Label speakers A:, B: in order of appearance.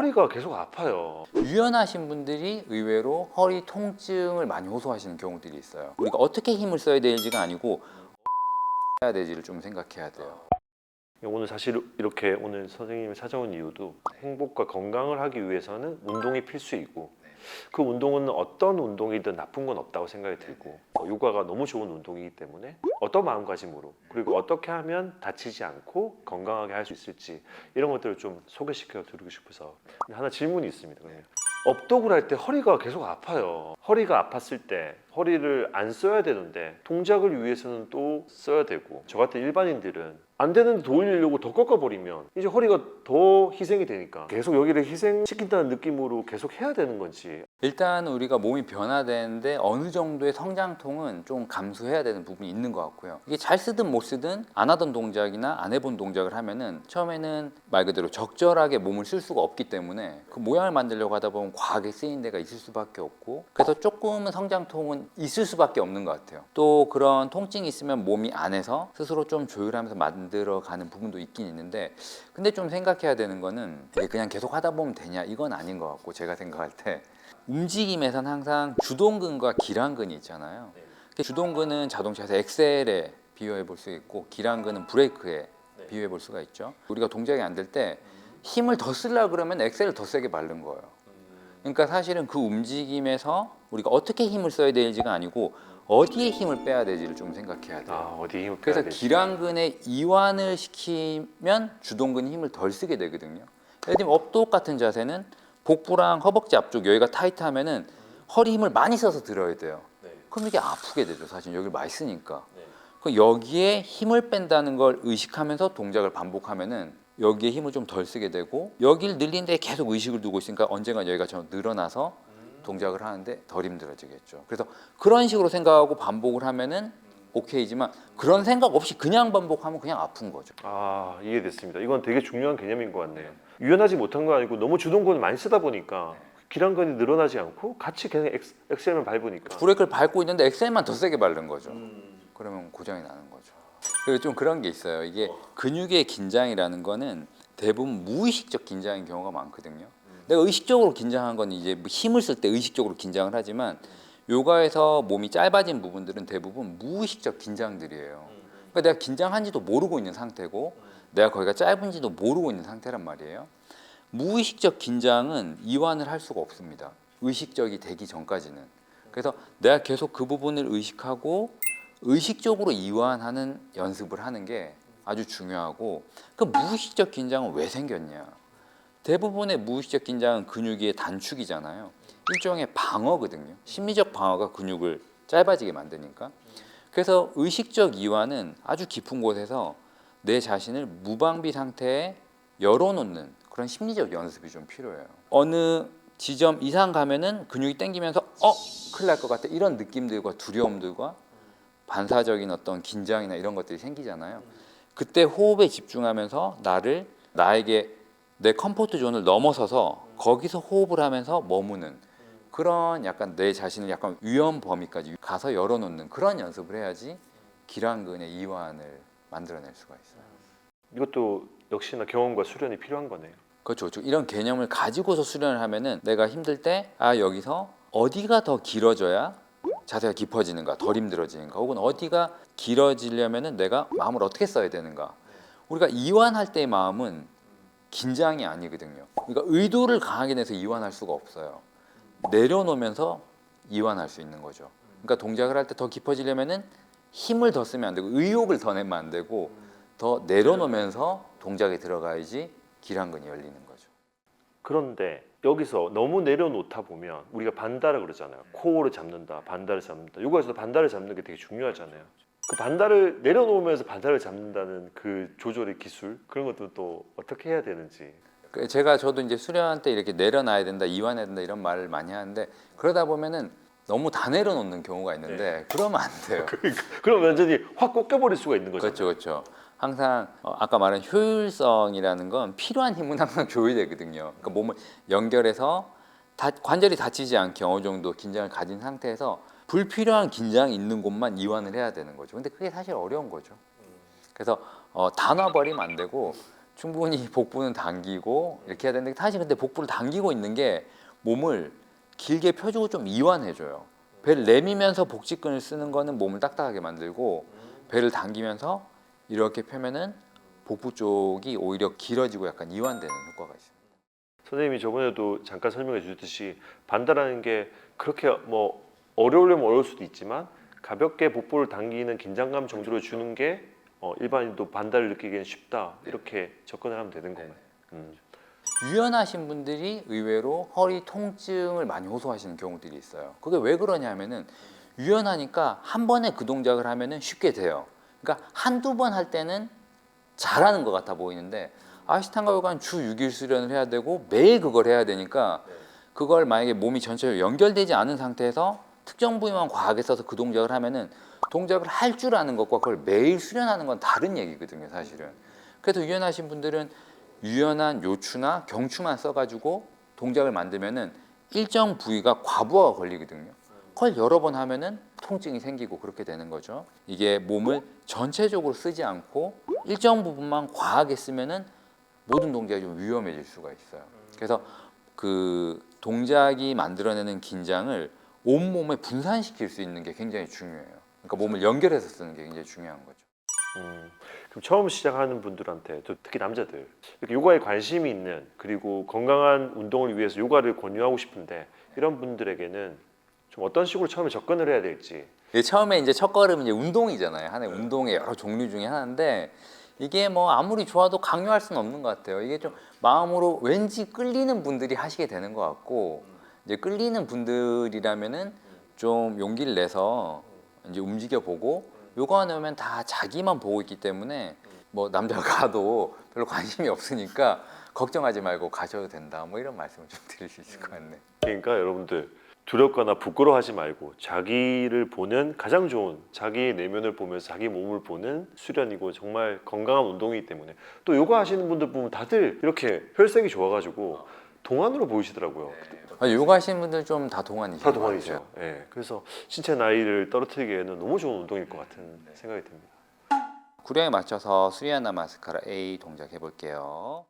A: 허리가 계속 아파요.
B: 유연하신 분들이 의외로 허리 통증을 많이 호소하시는 경우들이 있어요. 우리가 어떻게 힘을 써야 될지가 아니고 해야 될지를 좀 생각해야 돼요.
A: 오늘 사실 이렇게 오늘 선생님이 찾아온 이유도 행복과 건강을 하기 위해서는 운동이 필수이고 그 운동은 어떤 운동이든 나쁜 건 없다고 생각이 들고 요가가 너무 좋은 운동이기 때문에 어떤 마음가짐으로 그리고 어떻게 하면 다치지 않고 건강하게 할 수 있을지 이런 것들을 좀 소개시켜 드리고 싶어서 하나 질문이 있습니다. 그러면 업독을 할 때 허리가 계속 아파요. 허리가 아팠을 때 허리를 안 써야 되는데 동작을 위해서는 또 써야 되고 저 같은 일반인들은 안 되는데 돌리려고 더 꺾어버리면 이제 허리가 더 희생이 되니까 계속 여기를 희생시킨다는 느낌으로 계속 해야 되는 건지.
B: 일단 우리가 몸이 변화되는데 어느 정도의 성장통은 좀 감수해야 되는 부분이 있는 것 같고요. 이게 잘 쓰든 못 쓰든 안 하던 동작이나 안 해본 동작을 하면은 처음에는 말 그대로 적절하게 몸을 쓸 수가 없기 때문에 그 모양을 만들려고 하다 보면 과하게 쓰인 데가 있을 수밖에 없고 그래서 조금은 성장통은 있을 수밖에 없는 것 같아요. 또 그런 통증이 있으면 몸이 안에서 스스로 좀 조율하면서 만들어가는 부분도 있긴 있는데 근데 좀 생각해야 되는 거는 이게 그냥 계속 하다 보면 되냐 이건 아닌 것 같고 제가 생각할 때 움직임에선 항상 주동근과 기랑근이 있잖아요. 주동근은 자동차에서 엑셀에 비유해 볼 수 있고 기랑근은 브레이크에 비유해 볼 수가 있죠. 우리가 동작이 안 될 때 힘을 더 쓰려고 그러면 엑셀을 더 세게 밟는 거예요. 그러니까 사실은 그 움직임에서 우리가 어떻게 힘을 써야 될지가 아니고 어디에 힘을 빼야 될지를 좀 생각해야 돼요.
A: 어디에 힘을 빼야
B: 그래서
A: 될지.
B: 기랑근에 이완을 시키면 주동근이 힘을 덜 쓰게 되거든요. 예를 들면 업독 같은 자세는 복부랑 허벅지 앞쪽 여기가 타이트하면은 허리 힘을 많이 써서 들어야 돼요. 그럼 이게 아프게 되죠. 사실 여기를 많이 쓰니까. 그럼 여기에 힘을 뺀다는 걸 의식하면서 동작을 반복하면은 여기에 힘을 좀 덜 쓰게 되고 여기를 늘리는 데 계속 의식을 두고 있으니까 언젠가 여기가 좀 늘어나서 동작을 하는데 덜 힘들어지겠죠. 그래서 그런 식으로 생각하고 반복을 하면은 오케이지만 그런 생각 없이 그냥 반복하면 그냥 아픈 거죠.
A: 이해됐습니다. 이건 되게 중요한 개념인 것 같네요. 유연하지 못한 거 아니고 너무 주동근을 많이 쓰다 보니까 기랑근이 늘어나지 않고 같이 그냥 엑셀만 밟으니까.
B: 브레이크를 밟고 있는데 엑셀만 더 세게 밟는 거죠. 그러면 고장이 나는 거죠. 그리고 좀 그런 게 있어요. 이게 근육의 긴장이라는 거는 대부분 무의식적 긴장인 경우가 많거든요. 내가 의식적으로 긴장한 건 이제 뭐 힘을 쓸 때 의식적으로 긴장을 하지만 요가에서 몸이 짧아진 부분들은 대부분 무의식적 긴장들이에요. 그러니까 내가 긴장한지도 모르고 있는 상태고 내가 거기가 짧은지도 모르고 있는 상태란 말이에요. 무의식적 긴장은 이완을 할 수가 없습니다. 의식적이 되기 전까지는. 그래서 내가 계속 그 부분을 의식하고 의식적으로 이완하는 연습을 하는 게 아주 중요하고 그 무의식적 긴장은 왜 생겼냐? 대부분의 무의식적 긴장은 근육의 단축이잖아요. 일종의 방어거든요. 심리적 방어가 근육을 짧아지게 만드니까. 그래서 의식적 이완은 아주 깊은 곳에서 내 자신을 무방비 상태에 열어놓는 그런 심리적 연습이 좀 필요해요. 어느 지점 이상 가면은 근육이 당기면서 큰일 날 것 같아 이런 느낌들과 두려움들과 반사적인 어떤 긴장이나 이런 것들이 생기잖아요. 그때 호흡에 집중하면서 나에게 내 컴포트 존을 넘어서서 거기서 호흡을 하면서 머무는 그런 약간 내 자신을 약간 위험 범위까지 가서 열어놓는 그런 연습을 해야지 기랑근의 이완을 만들어낼 수가 있어요.
A: 이것도 역시나 경험과 수련이 필요한 거네요.
B: 그렇죠. 이런 개념을 가지고서 수련을 하면은 내가 힘들 때 여기서 어디가 더 길어져야 자세가 깊어지는가, 덜 힘들어지는가, 혹은 어디가 길어지려면은 내가 마음을 어떻게 써야 되는가. 우리가 이완할 때의 마음은 긴장이 아니거든요. 그러니까 의도를 강하게 내서 이완할 수가 없어요. 내려놓으면서 이완할 수 있는 거죠. 그러니까 동작을 할 때 더 깊어지려면은 힘을 더 쓰면 안 되고 의욕을 더 내면 안 되고 더 내려놓으면서 동작에 들어가야지 기랑근이 열리는 거죠.
A: 그런데 여기서 너무 내려놓다 보면 우리가 반다를 그러잖아요. 코어를 잡는다, 반다를 잡는다. 요거에서 반다를 잡는 게 되게 중요하잖아요. 그 반다를 내려놓으면서 반다를 잡는다는 그 조절의 기술 그런 것도 또 어떻게 해야 되는지.
B: 저도 이제 수련 때 이렇게 내려놔야 된다, 이완해야 된다 이런 말을 많이 하는데 그러다 보면은 너무 다 내려놓는 경우가 있는데 그러면 안 돼요.
A: 그럼 완전히 확 꺾여버릴 수가 있는 거죠.
B: 그렇죠. 항상 아까 말한 효율성이라는 건 필요한 힘은 항상 조율되거든요. 그러니까 몸을 연결해서 관절이 다치지 않게 어느 정도 긴장을 가진 상태에서 불필요한 긴장이 있는 곳만 이완을 해야 되는 거죠. 근데 그게 사실 어려운 거죠. 그래서 다 놔버리면 안 되고 충분히 복부는 당기고 이렇게 해야 되는데 사실 근데 복부를 당기고 있는 게 몸을 길게 펴주고 좀 이완해줘요. 배를 내밀면서 복직근을 쓰는 거는 몸을 딱딱하게 만들고 배를 당기면서 이렇게 펴면은 복부 쪽이 오히려 길어지고 약간 이완되는 효과가 있습니다.
A: 선생님이 저번에도 잠깐 설명해 주셨듯이 반다라는 게 그렇게 뭐 어려우려면 어려울 수도 있지만 가볍게 복부를 당기는 긴장감 정도를 주는 게 일반인도 반다를 느끼기엔 쉽다 이렇게 접근을 하면 되는 건가요?
B: 유연하신 분들이 의외로 허리 통증을 많이 호소하시는 경우들이 있어요. 그게 왜 그러냐면은 유연하니까 한 번에 그 동작을 하면은 쉽게 돼요. 그러니까 한두 번 할 때는 잘하는 것 같아 보이는데 아시탄가 요가는 주 6일 수련을 해야 되고 매일 그걸 해야 되니까 그걸 만약에 몸이 전체로 연결되지 않은 상태에서 특정 부위만 과하게 써서 그 동작을 하면은 동작을 할 줄 아는 것과 그걸 매일 수련하는 건 다른 얘기거든요, 사실은. 그래서 유연하신 분들은 유연한 요추나 경추만 써가지고 동작을 만들면은 일정 부위가 과부하가 걸리거든요. 그걸 여러 번 하면은 통증이 생기고 그렇게 되는 거죠. 이게 몸을 전체적으로 쓰지 않고 일정 부분만 과하게 쓰면은 모든 동작이 좀 위험해질 수가 있어요. 그래서 그 동작이 만들어내는 긴장을 온몸에 분산시킬 수 있는 게 굉장히 중요해요. 그러니까 몸을 연결해서 쓰는 게 굉장히 중요한 거죠.
A: 그럼 처음 시작하는 분들한테 또 특히 남자들 이렇게 요가에 관심이 있는 그리고 건강한 운동을 위해서 요가를 권유하고 싶은데 이런 분들에게는 좀 어떤 식으로 처음에 접근을 해야 될지.
B: 이게 처음에 이제 첫걸음은 이제 운동이잖아요. 하나의 운동의 여러 종류 중에 하나인데 이게 뭐 아무리 좋아도 강요할 수는 없는 것 같아요. 이게 좀 마음으로 왠지 끌리는 분들이 하시게 되는 것 같고 이제 끌리는 분들이라면은 좀 용기를 내서 이제 움직여 보고 요가 하면 다 자기만 보고 있기 때문에 뭐 남자가 가도 별로 관심이 없으니까 걱정하지 말고 가셔도 된다. 뭐 이런 말씀을 좀 드릴 수 있을 것 같네.
A: 그러니까 여러분들 두렵거나 부끄러워하지 말고 자기를 보는 가장 좋은 자기의 내면을 보면서 자기 몸을 보는 수련이고 정말 건강한 운동이기 때문에 또 요가 하시는 분들 보면 다들 이렇게 혈색이 좋아가지고 동안으로 보이시더라고요.
B: 요가 하시는 분들 좀 다 동안이죠.
A: 다 동안이죠. 예. 그래서 신체 나이를 떨어뜨리기에는 너무 좋은 운동일 것 같은 생각이 듭니다.
B: 구령에 맞춰서 수리하나 마스카라 A 동작 해볼게요.